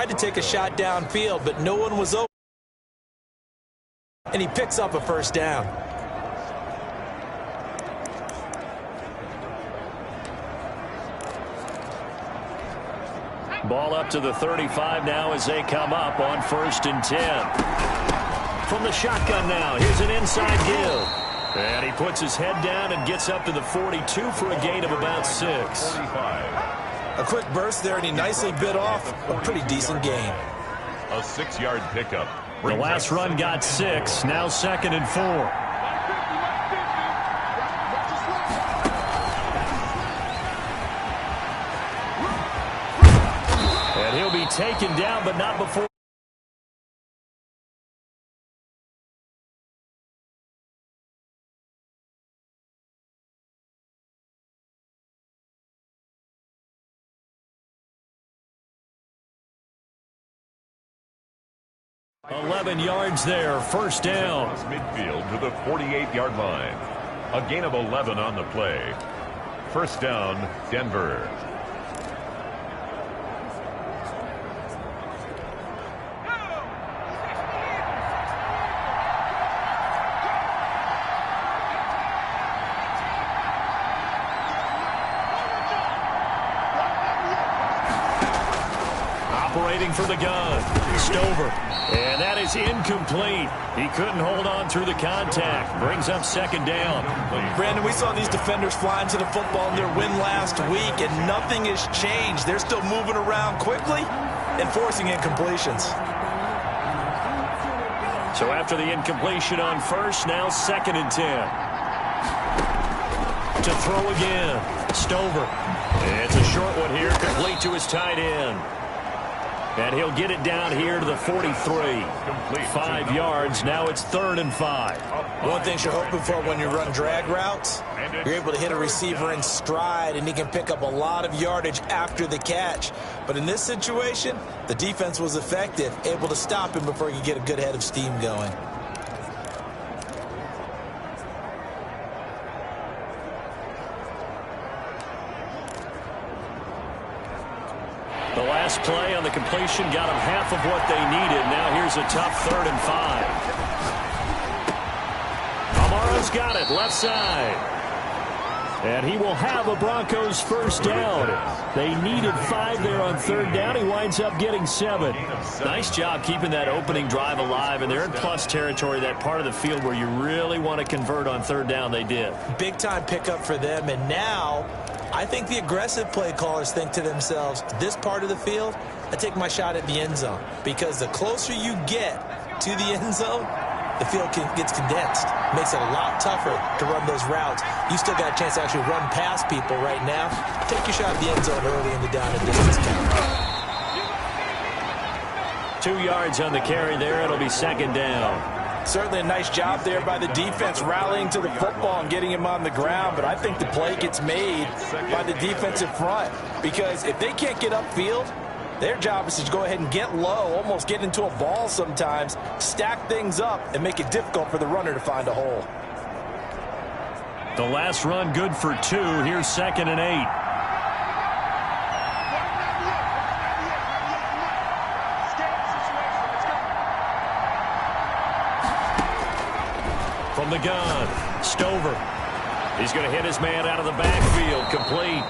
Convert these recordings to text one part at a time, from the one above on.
tried to take a shot downfield, but no one was open. And he picks up a first down. Ball up to the 35 now as they come up on 1st and 10. From the shotgun now, here's an inside give. And he puts his head down and gets up to the 42 for a gain of about 6. A quick burst there, and he nicely bit off a pretty decent gain. A 6-yard pickup. The last run got 6, now 2nd and 4. And he'll be taken down, but not before. $11 yards there, first down. Midfield to the 48-yard line. A gain of 11 on the play. First down, Denver. Operating for the gun, Stover. And that is incomplete. He couldn't hold on through the contact. Brings up 2nd down. Brandon, we saw these defenders flying to the football in their win last week, and nothing has changed. They're still moving around quickly and forcing incompletions. So after the incompletion on 1st, now 2nd and 10. To throw again, Stover. It's a short one here, complete to his tight end. And he'll get it down here to the 43. 5 yards. Now it's 3rd and 5. One thing you're hoping for when you run drag routes, you're able to hit a receiver in stride, and he can pick up a lot of yardage after the catch. But in this situation, the defense was effective, able to stop him before he could get a good head of steam going. The last play on the completion got them half of what they needed. Now here's a tough 3rd and 5. Amaro's got it, left side. And he will have a Broncos first down. They needed 5 there on 3rd down. He winds up getting 7. Nice job keeping that opening drive alive, and they're in plus territory, that part of the field where you really want to convert on 3rd down. They did. Big-time pickup for them, and now I think the aggressive play callers think to themselves, this part of the field, I take my shot at the end zone. Because the closer you get to the end zone, the field gets condensed. Makes it a lot tougher to run those routes. You still got a chance to actually run past people right now. Take your shot at the end zone early in the down and distance count. 2 yards on the carry there. It'll be 2nd down. Certainly a nice job there by the defense rallying to the football and getting him on the ground, but I think the play gets made by the defensive front because if they can't get upfield, their job is to go ahead and get low, almost get into a ball sometimes, stack things up, and make it difficult for the runner to find a hole. The last run good for 2. Here's 2nd and 8. From the gun, Stover. He's going to hit his man out of the backfield, complete.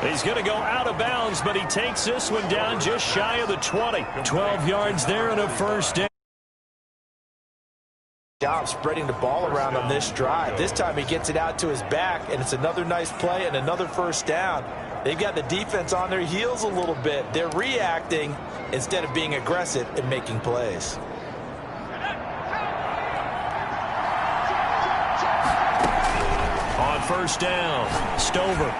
He's going to go out of bounds, but he takes this one down just shy of the 20. 12 yards there and a first down. Job spreading the ball around on this drive. This time he gets it out to his back, and it's another nice play and another first down. They've got the defense on their heels a little bit. They're reacting instead of being aggressive and making plays. First down, Stover.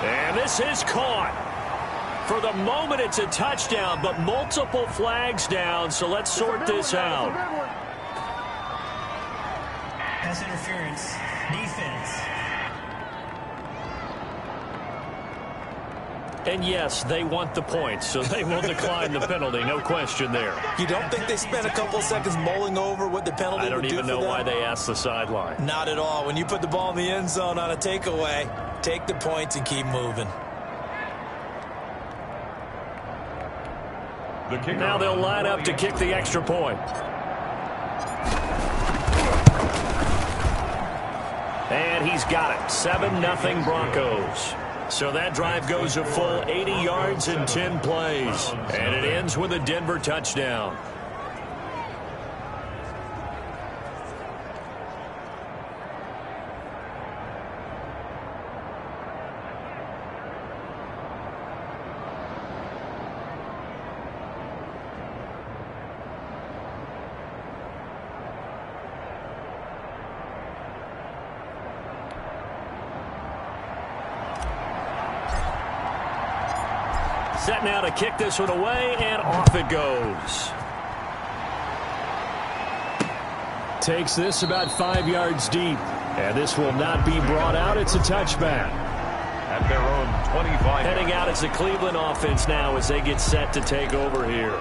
And this is caught. For the moment, it's a touchdown, but multiple flags down, so let's sort this out. Pass interference, defense. And yes, they want the points, so they will decline the penalty. No question there. You don't think they spent a couple seconds mulling over what the penalty would do for them? I don't even know why they asked the sideline. Not at all. When you put the ball in the end zone on a takeaway, take the points and keep moving. Now they'll line up to kick the extra point. And he's got it. 7-0 Broncos. So that drive goes a full 80 yards in 10 plays. And it ends with a Denver touchdown. Set now to kick this one away, and off it goes. Takes this about 5 yards deep, and this will not be brought out. It's a touchback. At their own 25. Heading out is the Cleveland offense now as they get set to take over here.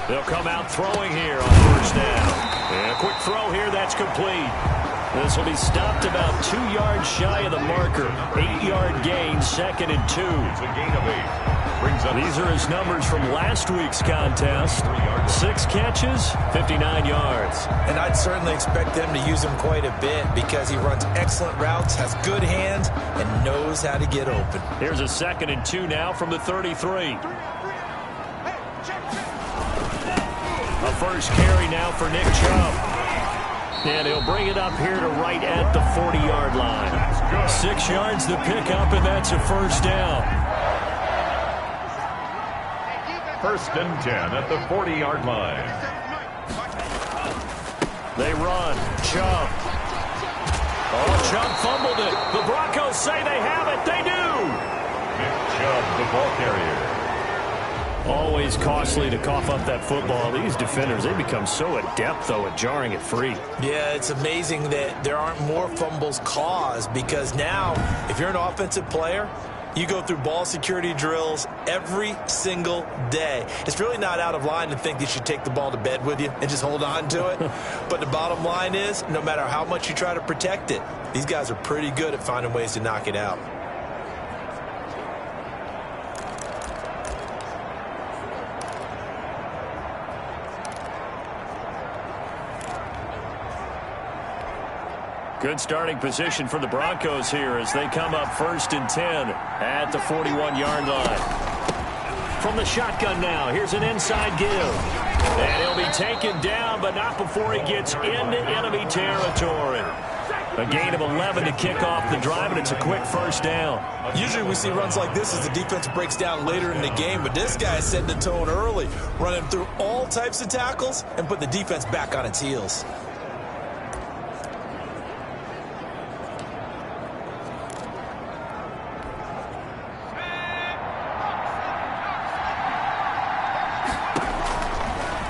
They'll come out throwing here on first down. And a quick throw here, that's complete. This will be stopped about 2 yards shy of the marker. 8-yard gain, 2nd and 2. It's a gain of 8. Brings up. These are his numbers from last week's contest. 6 catches, 59 yards. And I'd certainly expect them to use him quite a bit because he runs excellent routes, has good hands, and knows how to get open. Here's a 2nd and 2 now from the 33. A first carry now for Nick Chubb. And he'll bring it up here to right at the 40-yard line. 6 yards to pick up, and that's a first down. 1st and 10 at the 40-yard line. They run. Chubb. Oh, Chubb fumbled it. The Broncos say they have it. They do. Nick Chubb, the ball carrier. Always costly to cough up that football. These defenders, they become so adept, though, at jarring it free. Yeah, it's amazing that there aren't more fumbles caused because now, if you're an offensive player, you go through ball security drills every single day. It's really not out of line to think you should take the ball to bed with you and just hold on to it. But the bottom line is, no matter how much you try to protect it, these guys are pretty good at finding ways to knock it out. Good starting position for the Broncos here as they come up 1st and 10 at the 41-yard line. From the shotgun now, here's an inside give. And he'll be taken down, but not before he gets into enemy territory. A gain of 11 to kick off the drive, and it's a quick first down. Usually we see runs like this as the defense breaks down later in the game, but this guy is setting the tone early, running through all types of tackles and put the defense back on its heels.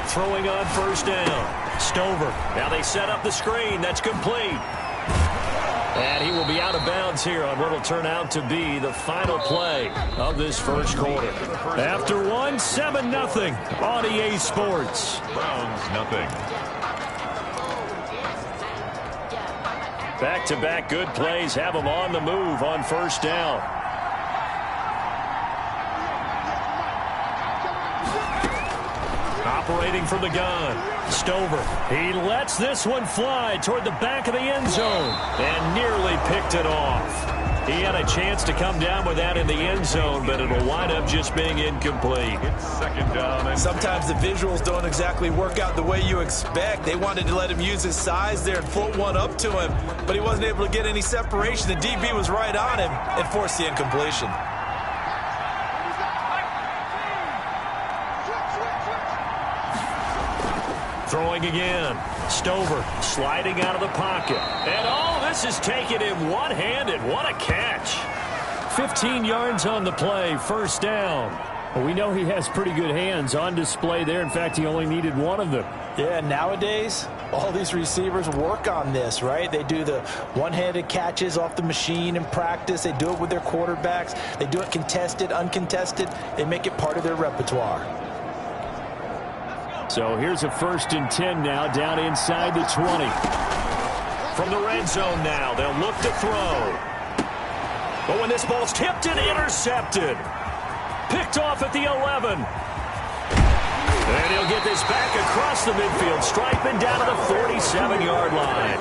Throwing on first down. Stover. Now they set up the screen. That's complete. And he will be out of bounds here on what will turn out to be the final play of this first quarter. After one, 7-0 on EA Sports. Browns, nothing. Back-to-back good plays have them on the move on first down. Operating from the gun. Stover. He lets this one fly toward the back of the end zone and nearly picked it off. He had a chance to come down with that in the end zone, but it'll wind up just being incomplete. It's 2nd down. And sometimes the visuals don't exactly work out the way you expect. They wanted to let him use his size there and float one up to him, but he wasn't able to get any separation. The DB was right on him and forced the incompletion. Throwing again. Stover sliding out of the pocket. And this is taking him one-handed. What a catch. 15 yards on the play. First down. Well, we know he has pretty good hands on display there. In fact, he only needed one of them. Yeah, nowadays, all these receivers work on this, right? They do the one-handed catches off the machine in practice. They do it with their quarterbacks. They do it contested, uncontested. They make it part of their repertoire. So here's a 1st and 10 now down inside the 20. From the red zone now, they'll look to throw. But when this ball's tipped and intercepted, picked off at the 11. And he'll get this back across the midfield stripe and down to the 47-yard line.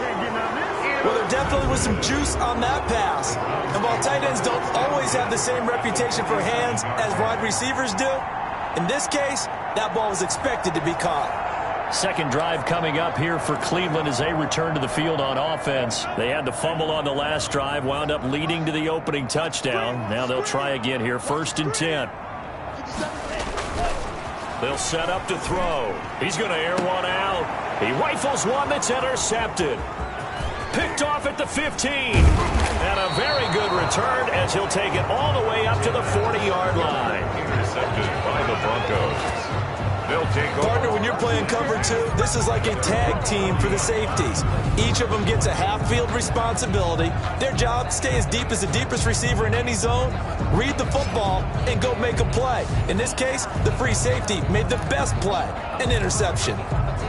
Well, there definitely was some juice on that pass. And while tight ends don't always have the same reputation for hands as wide receivers do, in this case, that ball was expected to be caught. Second drive coming up here for Cleveland as they return to the field on offense. They had the fumble on the last drive, wound up leading to the opening touchdown. Now they'll try again here, 1st and 10. They'll set up to throw. He's going to air one out. He rifles one that's intercepted. Picked off at the 15. And a very good return as he'll take it all the way up to the 40-yard line. Intercepted by the Broncos. They'll take over. Partner, when you're playing cover 2, this is like a tag team for the safeties. Each of them gets a half-field responsibility. Their job, stay as deep as the deepest receiver in any zone, read the football, and go make a play. In this case, the free safety made the best play, an interception.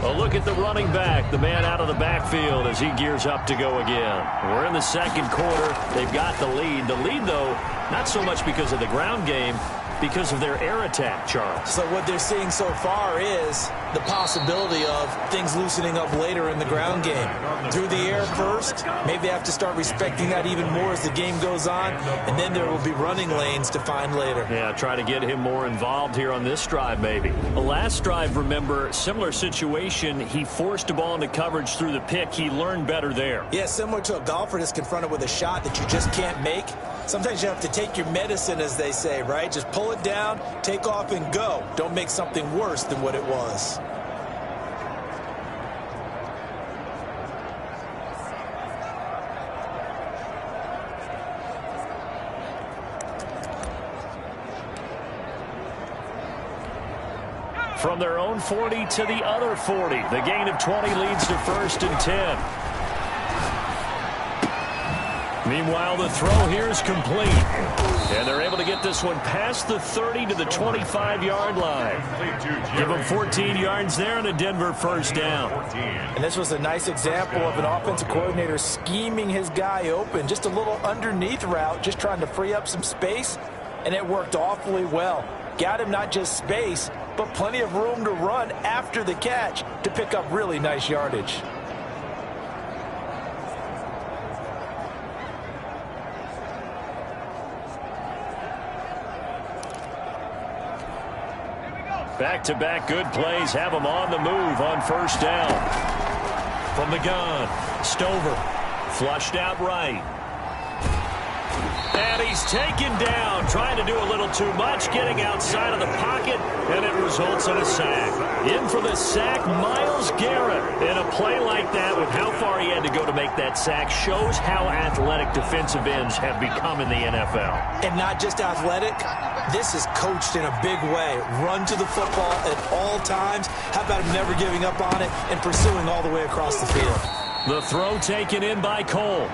A look at the running back, the man out of the backfield as he gears up to go again. We're in the second quarter. They've got the lead. The lead, though, not so much because of the ground game, because of their air attack, Charles. So what they're seeing so far is the possibility of things loosening up later in the ground game. Through the air first, maybe they have to start respecting that even more as the game goes on, and then there will be running lanes to find later. Yeah, try to get him more involved here on this drive, maybe. The last drive, remember, similar situation. He forced a ball into coverage through the pick. He learned better there. Yeah, similar to a golfer that's confronted with a shot that you just can't make. Sometimes you have to take your medicine, as they say, right? Just pull it down, take off, and go. Don't make something worse than what it was. From their own 40 to the other 40. The gain of 20 leads to 1st and 10. Meanwhile, the throw here is complete. And they're able to get this one past the 30 to the 25-yard line. Give them 14 yards there and a Denver 1st down. And this was a nice example of an offensive coordinator scheming his guy open. Just a little underneath route, just trying to free up some space. And it worked awfully well. Got him not just space, but plenty of room to run after the catch to pick up really nice yardage. Back-to-back good plays have them on the move on 1st down. From the gun, Stover, flushed out right. And he's taken down, trying to do a little too much, getting outside of the pocket, and it results in a sack. In for the sack, Myles Garrett. And a play like that, with how far he had to go to make that sack, shows how athletic defensive ends have become in the NFL. And not just athletic, this is coached in a big way. Run to the football at all times. How about him never giving up on it and pursuing all the way across the field? The throw taken in by Cole.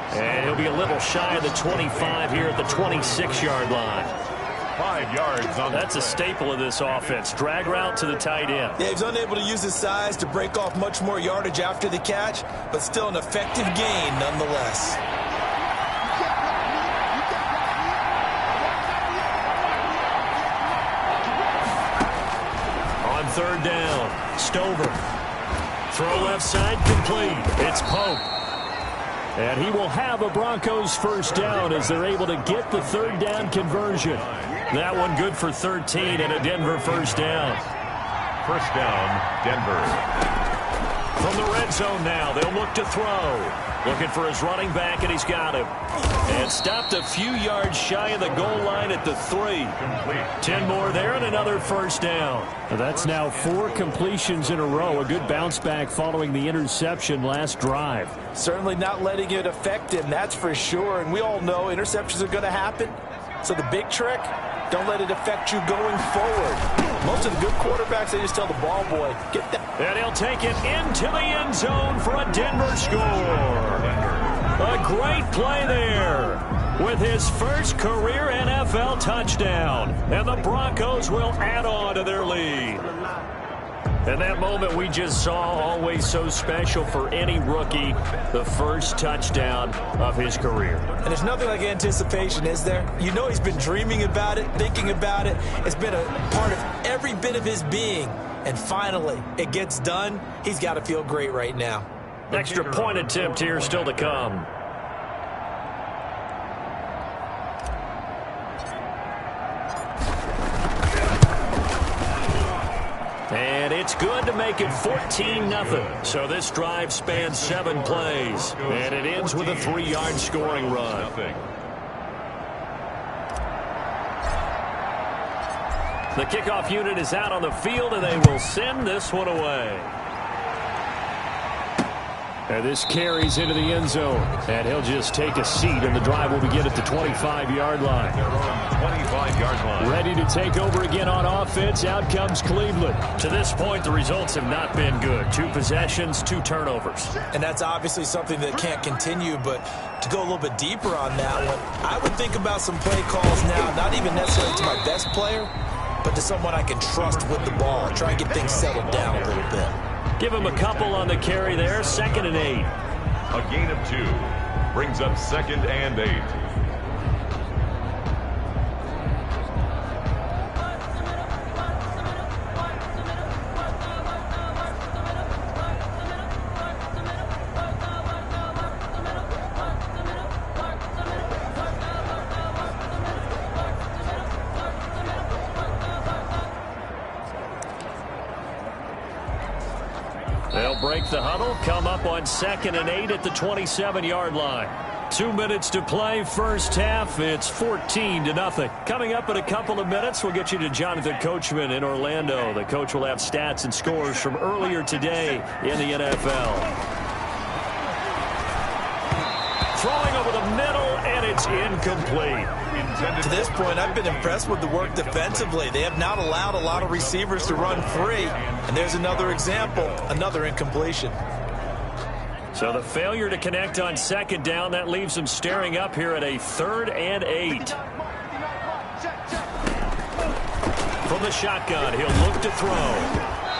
And he'll be a little shy of the 25 here at the 26-yard line. 5 yards on That's a staple of this offense. Drag route to the tight end. Yeah, he's unable to use his size to break off much more yardage after the catch, but still an effective gain nonetheless. On 3rd down, Stover. Throw left side complete. It's Pope. And he will have a Broncos 1st down as they're able to get the 3rd down conversion. That one good for 13 and a Denver 1st down. 1st down, Denver. From the red zone now, they'll look to throw. Looking for his running back, and he's got him. And stopped a few yards shy of the goal line at the 3. 10 more there and another 1st down. That's now 4 completions in a row. A good bounce back following the interception last drive. Certainly not letting it affect him, that's for sure. And we all know interceptions are going to happen. So the big trick, don't let it affect you going forward. Most of the good quarterbacks, they just tell the ball boy, get that. And he'll take it into the end zone for a Denver score. A great play there with his first career NFL touchdown. And the Broncos will add on to their lead. And that moment we just saw, always so special for any rookie, the first touchdown of his career. And there's nothing like anticipation, is there? You know he's been dreaming about it, thinking about it. It's been a part of every bit of his being. And finally, it gets done. He's got to feel great right now. Extra point attempt here still to come. And it's good to make it 14-0. So this drive spans 7 plays. And it ends with a 3-yard scoring run. The kickoff unit is out on the field, and they will send this one away. And this carries into the end zone. And he'll just take a seat, and the drive will begin at the 25-yard line. 25-yard line. Ready to take over again on offense. Out comes Cleveland. To this point, the results have not been good. 2 possessions, 2 turnovers. And that's obviously something that can't continue, but to go a little bit deeper on that one, I would think about some play calls now, not even necessarily to my best player, but to someone I can trust with the ball. Try and get things settled down a little bit. Give him a couple on the carry there. 2nd and 8. A gain of 2 brings up 2nd and 8. They'll break the huddle, come up on 2nd and 8 at the 27-yard line. 2 minutes to play, first half. It's 14-0. Coming up in a couple of minutes, we'll get you to Jonathan Coachman in Orlando. The coach will have stats and scores from earlier today in the NFL. Throwing over the middle, and it's incomplete. To this point, I've been impressed with the work defensively. They have not allowed a lot of receivers to run free. And there's another example, another incompletion. So the failure to connect on 2nd down, that leaves them staring up here at a 3rd and 8. From the shotgun, he'll look to throw.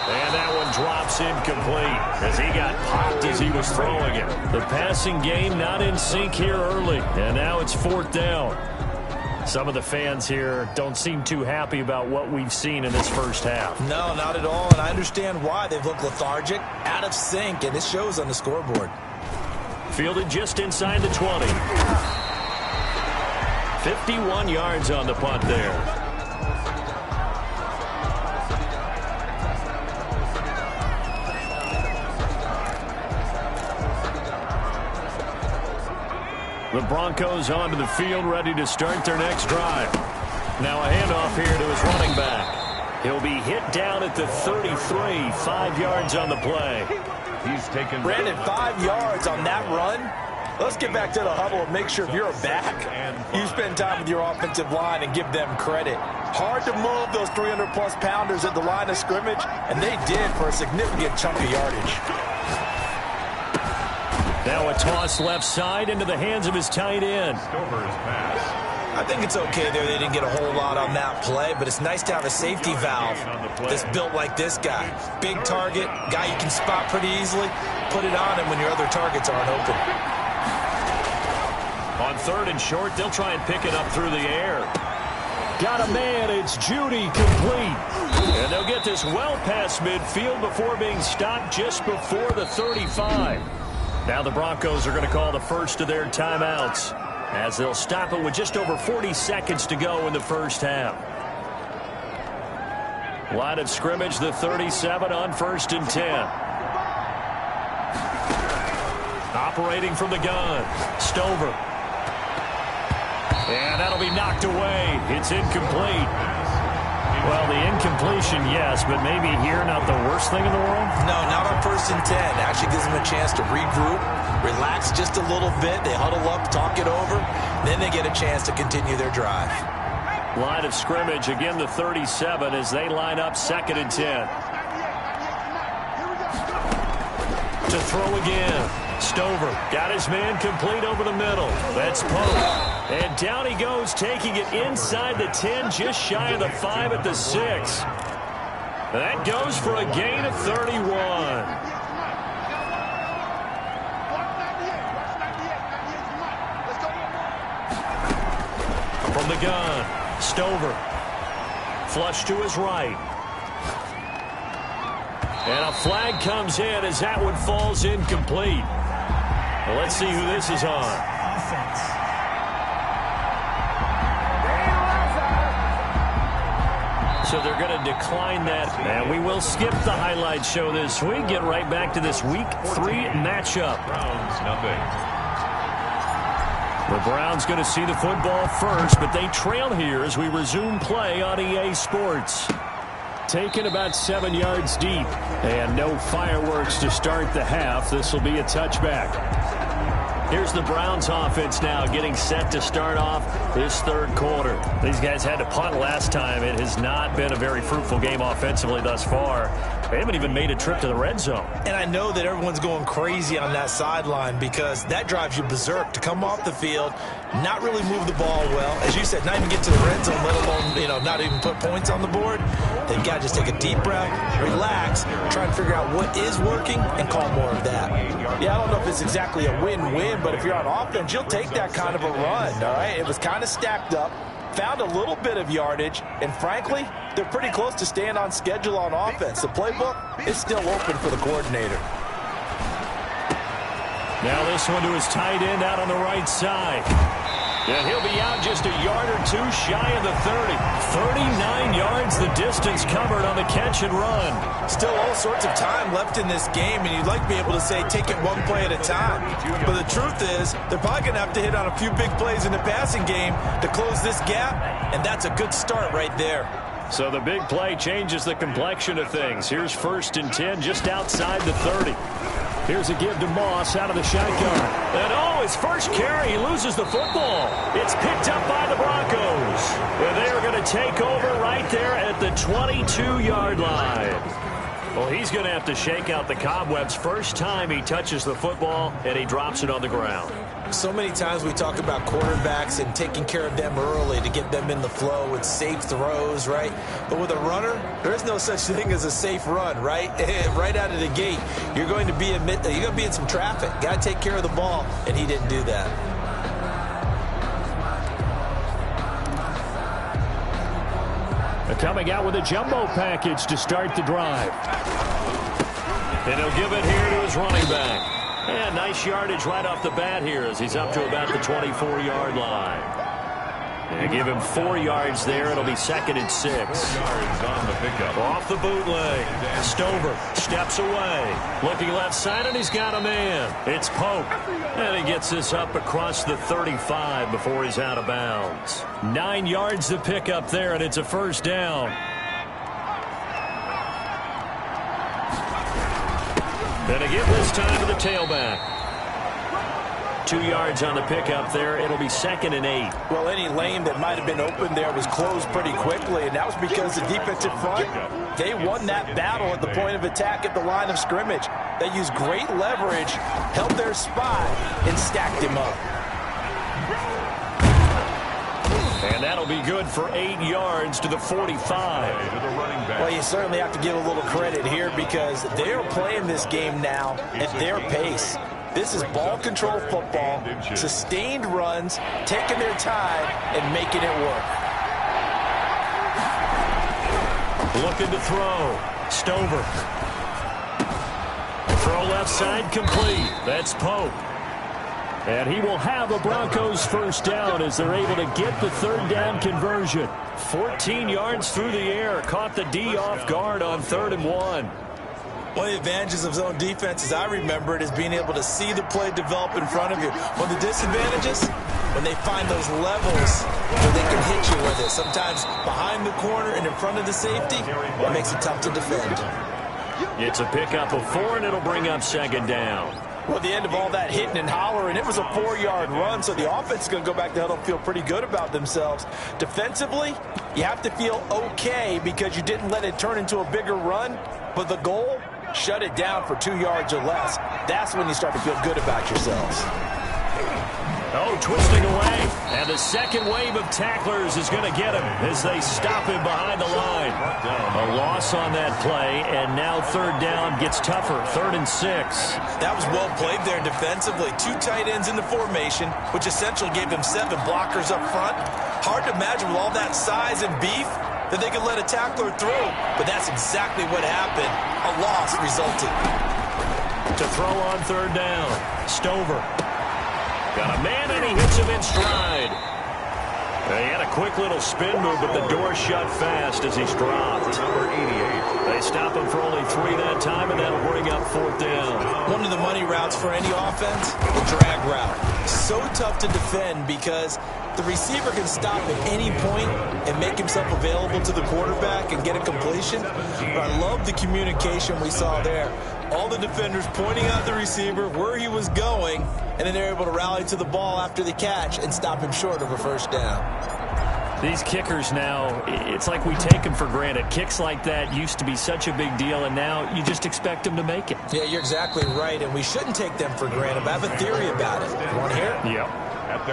And that one drops incomplete as he got popped as he was throwing it. The passing game not in sync here early. And now it's 4th down. Some of the fans here don't seem too happy about what we've seen in this first half. No, not at all, and I understand why. They've looked lethargic, out of sync, and this shows on the scoreboard. Fielded just inside the 20. 51 yards on the punt there. The Broncos onto the field, ready to start their next drive. Now a handoff here to his running back. He'll be hit down at the 33, 5 yards on the play. He's taken. Brandon, 5 yards on that run. Let's get back to the huddle and make sure if you're a back, you spend time with your offensive line and give them credit. Hard to move those 300-plus pounders at the line of scrimmage, and they did for a significant chunk of yardage. Now a toss left side into the hands of his tight end. Stover's pass. I think it's okay there. They didn't get a whole lot on that play, but it's nice to have a safety valve that's built like this guy. Big target, guy you can spot pretty easily. Put it on him when your other targets aren't open. On 3rd and short, they'll try and pick it up through the air. Got a man, it's Judy, complete. And they'll get this well past midfield before being stopped just before the 35. Now the Broncos are going to call the first of their timeouts as they'll stop it with just over 40 seconds to go in the first half. Line of scrimmage, the 37 on 1st and 10. Operating from the gun, Stover. And that'll be knocked away. It's incomplete. Well, the incompletion, yes, but maybe here not the worst thing in the world? No, not on 1st and 10. Actually gives them a chance to regroup, relax just a little bit. They huddle up, talk it over. Then they get a chance to continue their drive. Line of scrimmage, again the 37 as they line up 2nd and 10. To throw again. Stover got his man complete over the middle. That's Pope. And down he goes, taking it inside the 10, just shy of the 5 at the 6. That goes for a gain of 31. From the gun, Stover. Flush to his right. And a flag comes in as that one falls incomplete. Well, let's see who this is on. Offense. So they're going to decline that. And we will skip the highlight show this week. Get right back to this Week 3 matchup. Browns, nothing. The Browns going to see the football first, but they trail here as we resume play on EA Sports. Taken about 7 yards deep. And no fireworks to start the half. This will be a touchback. Here's the Browns offense now getting set to start off this third quarter. These guys had to punt last time. It has not been a very fruitful game offensively thus far. They haven't even made a trip to the red zone. And I know that everyone's going crazy on that sideline because that drives you berserk to come off the field, not really move the ball well. As you said, not even get to the red zone, let alone, not even put points on the board. They've got to just take a deep breath, relax, try and figure out what is working and call more of that. Yeah, I don't know if it's exactly a win-win, but if you're on offense, you'll take that kind of a run, all right? It was kind of stacked up, found a little bit of yardage, and frankly, they're pretty close to staying on schedule on offense. The playbook is still open for the coordinator. Now this one to his tight end out on the right side. And he'll be out just a yard or two shy of the 30. 39 yards the distance covered on the catch and run. Still all sorts of time left in this game, and you'd like to be able to say take it one play at a time. But the truth is, they're probably going to have to hit on a few big plays in the passing game to close this gap, and that's a good start right there. So the big play changes the complexion of things. Here's 1st and 10 just outside the 30. Here's a give to Moss out of the shotgun. And his first carry, he loses the football. It's picked up by the Broncos. And they are going to take over right there at the 22-yard line. Well, he's going to have to shake out the cobwebs first time he touches the football, and he drops it on the ground. So many times we talk about quarterbacks and taking care of them early to get them in the flow with safe throws, right? But with a runner, there is no such thing as a safe run, right? Right out of the gate, you're going to be in some traffic. Got to take care of the ball, and he didn't do that. Coming out with a jumbo package to start the drive. And he'll give it here to his running back. And nice yardage right off the bat here as he's up to about the 24-yard line. And give him 4 yards there. It'll be 2nd and 6. Yards on the pickup. Off the bootleg. Stover steps away. Looking left side, and he's got a man. It's Pope. And he gets this up across the 35 before he's out of bounds. 9 yards to pick up there, and it's a first down. And again this time to the tailback. 2 yards on the pickup there. It'll be 2nd and 8. Well, any lane that might have been open there was closed pretty quickly, and that was because the defensive front, they won that battle at the point of attack at the line of scrimmage. They used great leverage, held their spot, and stacked him up. And that'll be good for 8 yards to the 45. Well, you certainly have to give a little credit here because they are playing this game now at their pace. This is ball control football, sustained runs, taking their time, and making it work. Looking to throw. Stover. Throw left side complete. That's Pope. And he will have a Broncos first down as they're able to get the third down conversion. 14 yards through the air. Caught the D off guard on 3rd and 1. One of the advantages of zone defense, as I remember it, is being able to see the play develop in front of you. One of the disadvantages, when they find those levels where they can hit you with it, sometimes behind the corner and in front of the safety, it makes it tough to defend. It's a pickup of 4, and it'll bring up 2nd down. Well, at the end of all that hitting and hollering, it was a 4-yard run, so the offense is going to go back to huddle and feel pretty good about themselves. Defensively, you have to feel okay because you didn't let it turn into a bigger run, but the goal, shut it down for 2 yards or less. That's when you start to feel good about yourselves. Oh, twisting away. And the second wave of tacklers is going to get him as they stop him behind the line. A loss on that play, and now third down gets tougher. 3rd and 6. That was well played there defensively. 2 tight ends in the formation, which essentially gave them 7 blockers up front. Hard to imagine with all that size and beef that they could let a tackler through. But that's exactly what happened. A loss resulted. To throw on third down. Stover. Got a man, and he hits him in stride. He had a quick little spin move, but the door shut fast as he's dropped. Number 88. They stop him for only 3 that time, and that'll bring up 4th down. One of the money routes for any offense, the drag route. So tough to defend because the receiver can stop at any point and make himself available to the quarterback and get a completion. But I love the communication we saw there. All the defenders pointing out the receiver, where he was going, and then they're able to rally to the ball after the catch and stop him short of a first down. These kickers now, it's like we take them for granted. Kicks like that used to be such a big deal, and now you just expect them to make it. Yeah, you're exactly right, and we shouldn't take them for granted. But I have a theory about it. You want to hear it? Yep.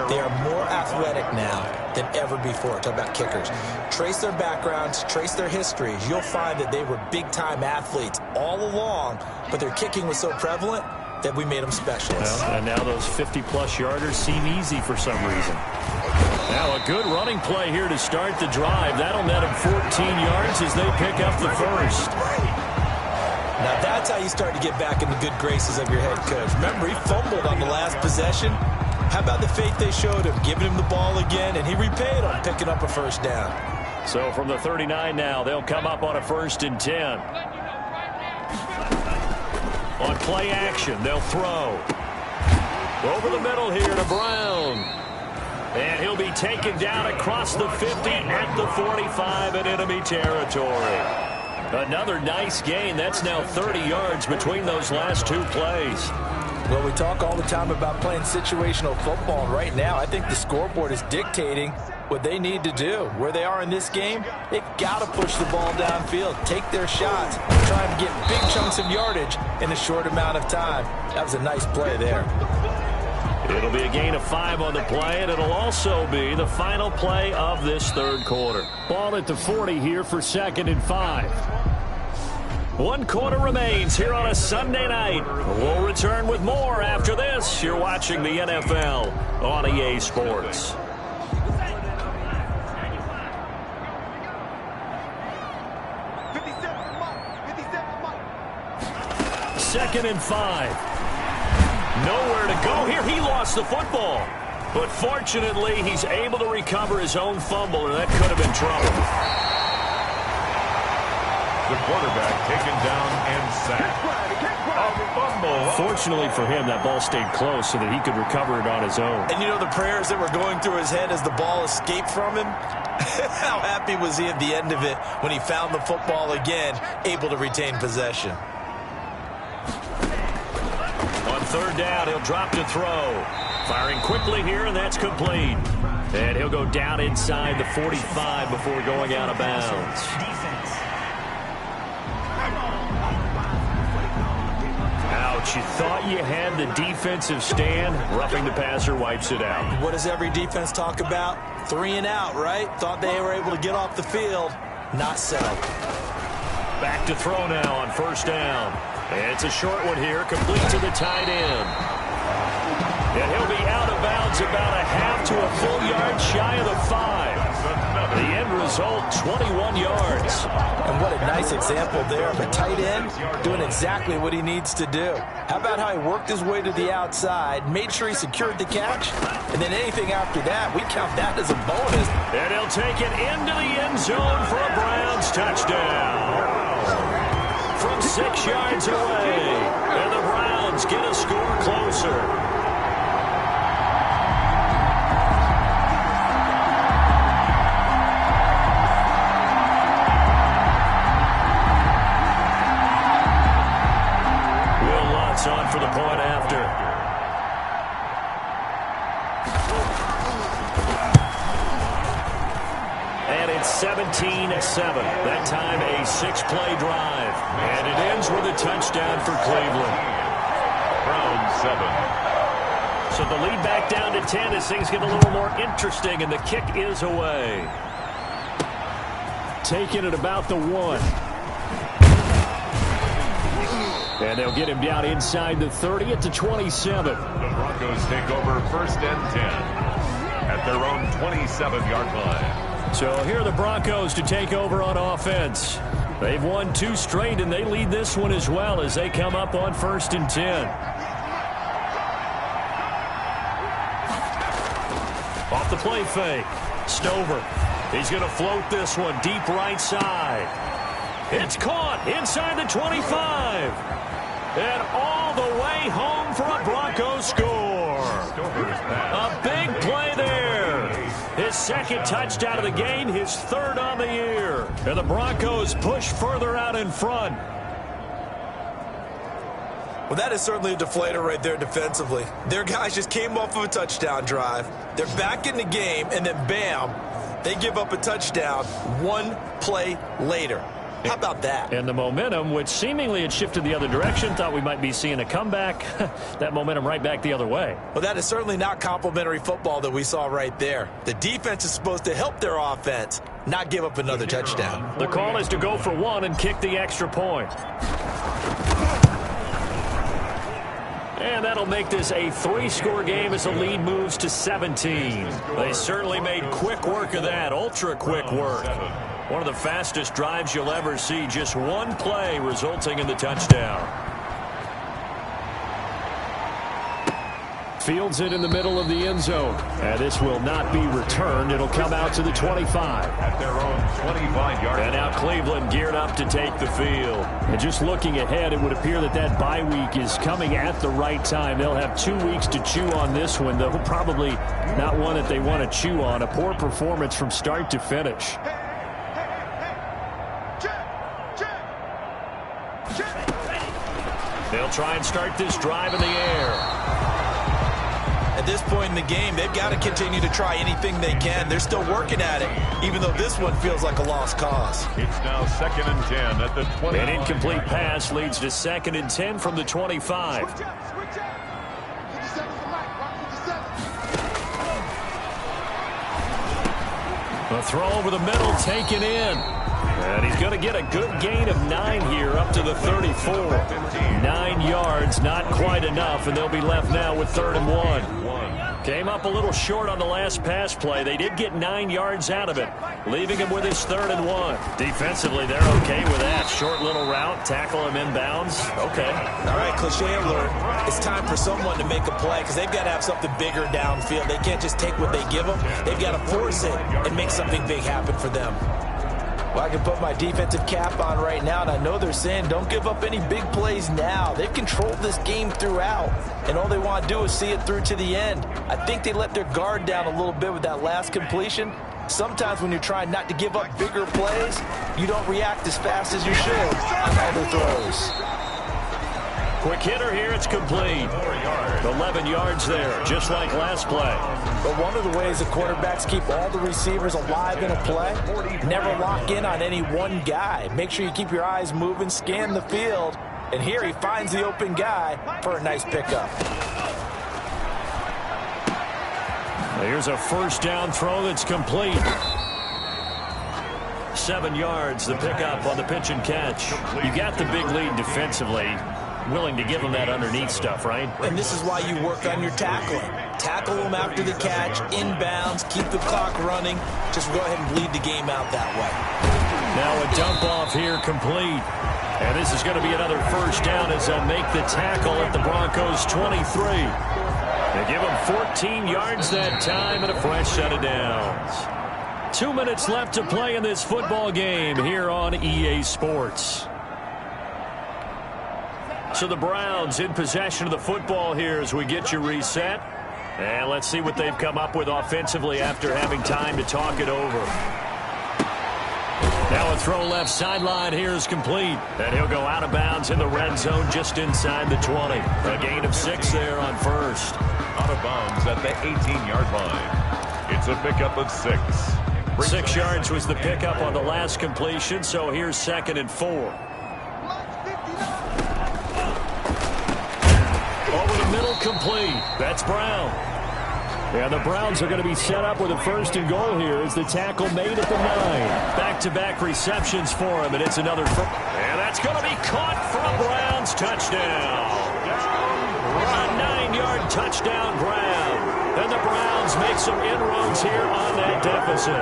They are more athletic now than ever before. Talk about kickers. Trace their backgrounds, trace their histories. You'll find that they were big-time athletes all along, but their kicking was so prevalent that we made them specialists. Well, and now those 50-plus yarders seem easy for some reason. Now a good running play here to start the drive. That'll net them 14 yards as they pick up the first. Now that's how you start to get back in the good graces of your head coach. Remember, he fumbled on the last possession. How about the faith they showed him, giving him the ball again, and he repaid on picking up a first down. So from the 39 now, they'll come up on a 1st and 10. On play action, they'll throw. Over the middle here to Brown. And he'll be taken down across the 50 at the 45 in enemy territory. Another nice gain. That's now 30 yards between those last 2 plays. Well, we talk all the time about playing situational football, and right now I think the scoreboard is dictating what they need to do. Where they are in this game, they've got to push the ball downfield, take their shots, trying to get big chunks of yardage in a short amount of time. That was a nice play there. It'll be a gain of 5 on the play, and it'll also be the final play of this 3rd quarter. Ball at the 40 here for 2nd and 5. 1 quarter remains here on a Sunday night. We'll return with more after this. You're watching the NFL on EA Sports. Second and 5. Nowhere to go here. He lost the football. But fortunately, he's able to recover his own fumble, and that could have been trouble. The quarterback taken down and sacked. A fumble. Fortunately for him, that ball stayed close so that he could recover it on his own. And you know the prayers that were going through his head as the ball escaped from him? How happy was he at the end of it when he found the football again, able to retain possession? On 3rd down, he'll drop to throw. Firing quickly here, and that's complete. And he'll go down inside the 45 before going out of bounds. Defense. Ouch, you thought you had the defensive stand. Roughing the passer wipes it out. What does every defense talk about? 3 and out, right? Thought they were able to get off the field. Not so. Back to throw now on 1st down. And it's a short one here, complete to the tight end. And he'll be out of bounds about a half to a full yard shy of the 5. The end result, 21 yards. And what a nice example there of a tight end doing exactly what he needs to do. How about how he worked his way to the outside, made sure he secured the catch, and then anything after that, we count that as a bonus. And he'll take it into the end zone for a Browns touchdown. From 6 yards away, and the Browns get a score closer. On for the point after. And it's 17-7. That time a 6-play drive. And it ends with a touchdown for Cleveland. Browns 7, So the lead back down to 10 as things get a little more interesting, and the kick is away. Taking it about the 1. And they'll get him down inside the 30 at the 27. The Broncos take over 1st and 10 at their own 27-yard line. So here are the Broncos to take over on offense. They've won 2 straight, and they lead this one as well as they come up on 1st and 10. Off the play fake. Stover. He's going to float this one deep right side. It's caught inside the 25. And all the way home for a Broncos score. A big play there. His 2nd touchdown of the game, his 3rd on the year. And the Broncos push further out in front. Well, that is certainly a deflator right there defensively. Their guys just came off of a touchdown drive. They're back in the game, and then bam, they give up a touchdown 1 play later. How about that? And the momentum, which seemingly had shifted the other direction, thought we might be seeing a comeback. That momentum right back the other way. Well, that is certainly not complimentary football that we saw right there. The defense is supposed to help their offense, not give up another touchdown. The call is to go for 1 and kick the extra point. And that'll make this a 3-score game as the lead moves to 17. They certainly made quick work of that, ultra-quick work. One of the fastest drives you'll ever see, just 1 play resulting in the touchdown. Fields it in the middle of the end zone. And this will not be returned. It'll come out to the 25. At their own 25-yard line. And now Cleveland geared up to take the field. And just looking ahead, it would appear that that bye week is coming at the right time. They'll have 2 weeks to chew on this one, though probably not one that they want to chew on. A poor performance from start to finish. They'll try and start this drive in the air. At this point in the game, they've got to continue to try anything they can. They're still working at it, even though this one feels like a lost cause. It's now 2nd and 10 at the 20. An incomplete pass leads to 2nd and 10 from the 25. A throw over the middle, taken in. And he's going to get a good gain of 9 here up to the 34. 9 yards, not quite enough, and they'll be left now with 3rd and 1. Came up a little short on the last pass play. They did get 9 yards out of it, leaving him with his 3rd and 1. Defensively, they're okay with that. Short little route, tackle him inbounds. Okay. All right, cliche alert. It's time for someone to make a play because they've got to have something bigger downfield. They can't just take what they give them. They've got to force it and make something big happen for them. Well, I can put my defensive cap on right now, and I know they're saying don't give up any big plays now. They've controlled this game throughout, and all they want to do is see it through to the end. I think they let their guard down a little bit with that last completion. Sometimes when you're trying not to give up bigger plays, you don't react as fast as you should on other throws. Quick hitter here, it's complete. 11 yards there, just like last play. But one of the ways the quarterbacks keep all the receivers alive in a play, never lock in on any one guy. Make sure you keep your eyes moving, scan the field, and here he finds the open guy for a nice pickup. Here's a 1st down throw that's complete. 7 yards, the pickup on the pitch and catch. You got the big lead defensively. Willing to give them that underneath stuff, right? And this is why you work on your tackling. Tackle them after the catch, inbounds, keep the clock running. Just go ahead and bleed the game out that way. Now a dump off here complete. And this is going to be another 1st down as they'll make the tackle at the Broncos 23. They give them 14 yards that time and a fresh set of downs. 2 minutes left to play in this football game here on EA Sports. So the Browns in possession of the football here as we get you reset. And let's see what they've come up with offensively after having time to talk it over. Now a throw left sideline here is complete. And he'll go out of bounds in the red zone just inside the 20. A gain of 6 there on 1st. Out of bounds at the 18-yard line. It's a pickup of 6. 6 yards was the pickup on the last completion, so here's 2nd and 4. Over the middle complete. That's Brown. And the Browns are going to be set up with a first and goal here as the tackle made at the 9. Back-to-back receptions for him, and it's another. And that's going to be caught for a Browns touchdown. A 9-yard touchdown grab. And the Browns make some inroads here on that deficit.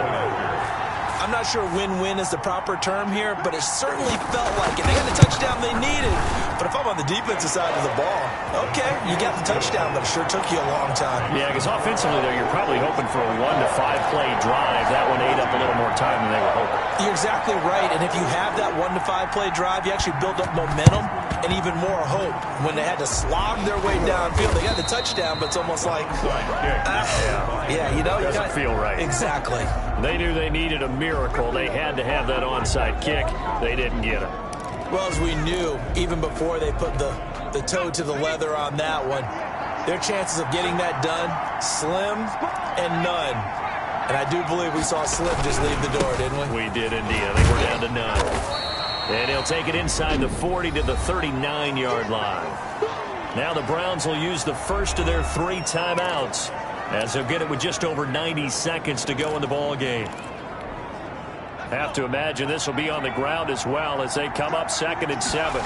I'm not sure win-win is the proper term here, but it certainly felt like it. They got the touchdown they needed. But if I'm on the defensive side of the ball, okay, you got the touchdown, but it sure took you a long time. Yeah, because offensively there, you're probably hoping for a 1 to 5 play drive. That one ate up a little more time than they were hoping. You're exactly right, and if you have that 1 to 5 play drive, you actually build up momentum and even more hope. When they had to slog their way downfield, they got the touchdown, but it's almost like, yeah, you know, it doesn't feel right. Exactly. They knew they needed a miracle. They had to have that onside kick. They didn't get it. Well, as we knew, even before they put the toe to the leather on that one, their chances of getting that done, slim and none. And I do believe we saw Slim just leave the door, didn't we? We did indeed. I think we're down to none. And he'll take it inside the 40 to the 39-yard line. Now the Browns will use the first of their 3 timeouts, as they'll get it with just over 90 seconds to go in the ball game. Have to imagine this will be on the ground as well as they come up 2nd and 7.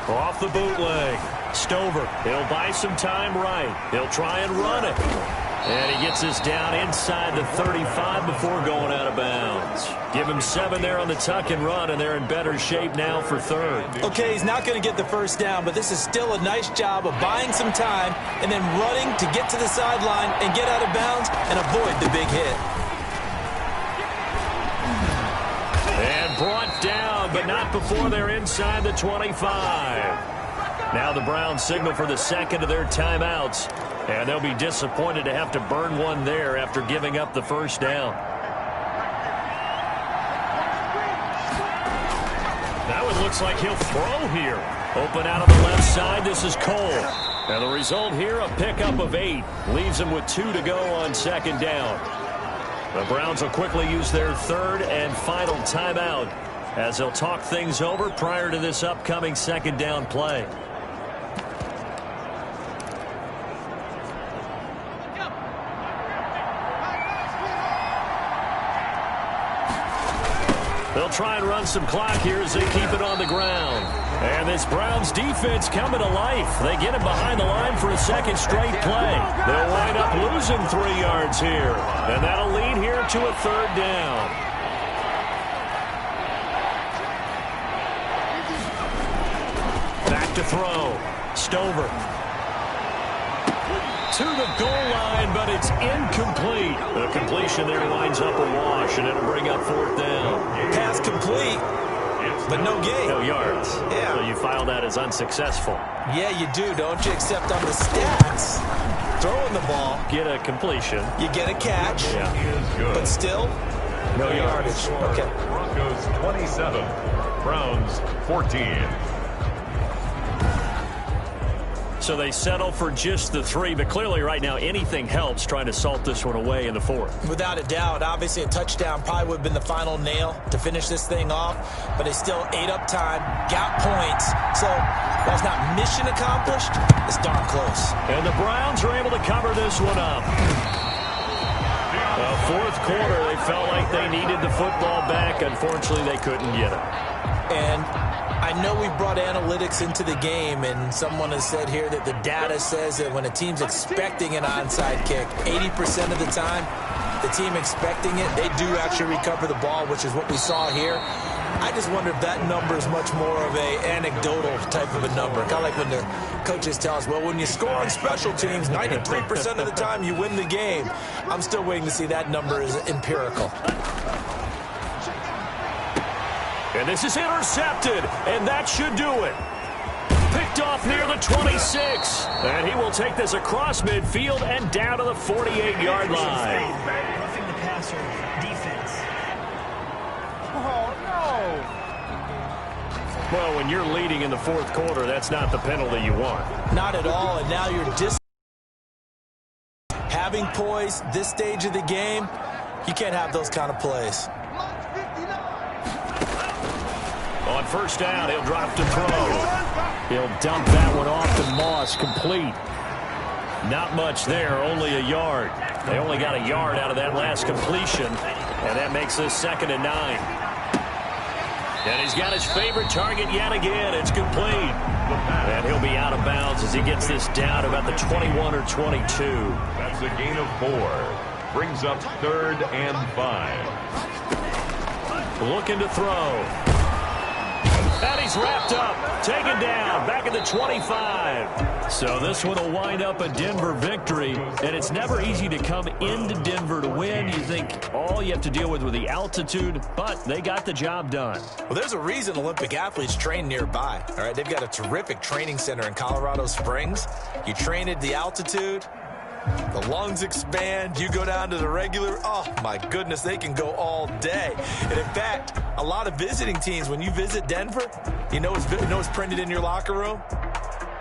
Off the bootleg. Stover. He'll buy some time right. He'll try and run it. And he gets this down inside the 35 before going out of bounds. Give him 7 there on the tuck and run, and they're in better shape now for 3rd. Okay, he's not going to get the first down, but this is still a nice job of buying some time and then running to get to the sideline and get out of bounds and avoid the big hit. And brought down, but not before they're inside the 25. Now the Browns signal for the 2nd of their timeouts. And they'll be disappointed to have to burn one there after giving up the first down. Now it looks like he'll throw here. Open out on the left side. This is Cole. And the result here, a pickup of 8. Leaves them with 2 to go on 2nd down. The Browns will quickly use their 3rd and final timeout as they'll talk things over prior to this upcoming 2nd down play. They'll try and run some clock here as they keep it on the ground. And this Browns defense coming to life. They get him behind the line for a 2nd straight play. They'll wind up losing 3 yards here. And that'll lead here to a 3rd down. Back to throw. Stover. To the goal line, but it's incomplete. The completion there winds up a wash, and it'll bring up 4th down. Pass complete, but no gain. No yards. Yeah. So you file that as unsuccessful. Yeah, you do, don't you? Except on the stats, throwing the ball. Get a completion. You get a catch. Yeah. But still, no yardage. Okay. Broncos 27, Browns 14. So they settle for just the 3, but clearly right now anything helps trying to salt this one away in the 4th. Without a doubt, obviously a touchdown probably would have been the final nail to finish this thing off, but they still ate up time, got points, so that's not mission accomplished, it's darn close. And the Browns are able to cover this one up. The 4th quarter, they felt like they needed the football back. Unfortunately, they couldn't get it. And I know we brought analytics into the game, and someone has said here that the data says that when a team's expecting an onside kick, 80% of the time, the team expecting it, they do actually recover the ball, which is what we saw here. I just wonder if that number is much more of a anecdotal type of a number. Kind of like when the coaches tell us, well, when you score on special teams, 93% of the time you win the game. I'm still waiting to see that number is empirical. And this is intercepted, and that should do it. Picked off near the 26. And he will take this across midfield and down to the 48-yard line. Roughing the passer defense. Well, when you're leading in the 4th quarter, that's not the penalty you want. Not at all, and now you're having poise this stage of the game, you can't have those kind of plays. On 1st down, he'll drop to throw. He'll dump that one off to Moss, complete. Not much there, only a yard. They only got a yard out of that last completion, and that makes this 2nd and 9. And he's got his favorite target yet again. It's complete. And he'll be out of bounds as he gets this down about the 21 or 22. That's a gain of 4. Brings up 3rd and 5. Looking to throw. And he's wrapped up. Taken down. Back at the 25. So this one will wind up a Denver victory. And it's never easy to come into Denver to win. You think all you have to deal with the altitude, but they got the job done. Well, there's a reason Olympic athletes train nearby. All right, they've got a terrific training center in Colorado Springs. You train at the altitude, the lungs expand, you go down to the regular, oh my goodness, they can go all day. And in fact, a lot of visiting teams, when you visit Denver, you know what's printed in your locker room?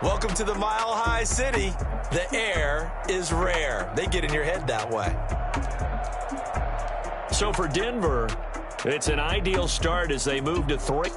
Welcome to the Mile High City. The air is rare. They get in your head that way. So for Denver, it's an ideal start as they move to 3.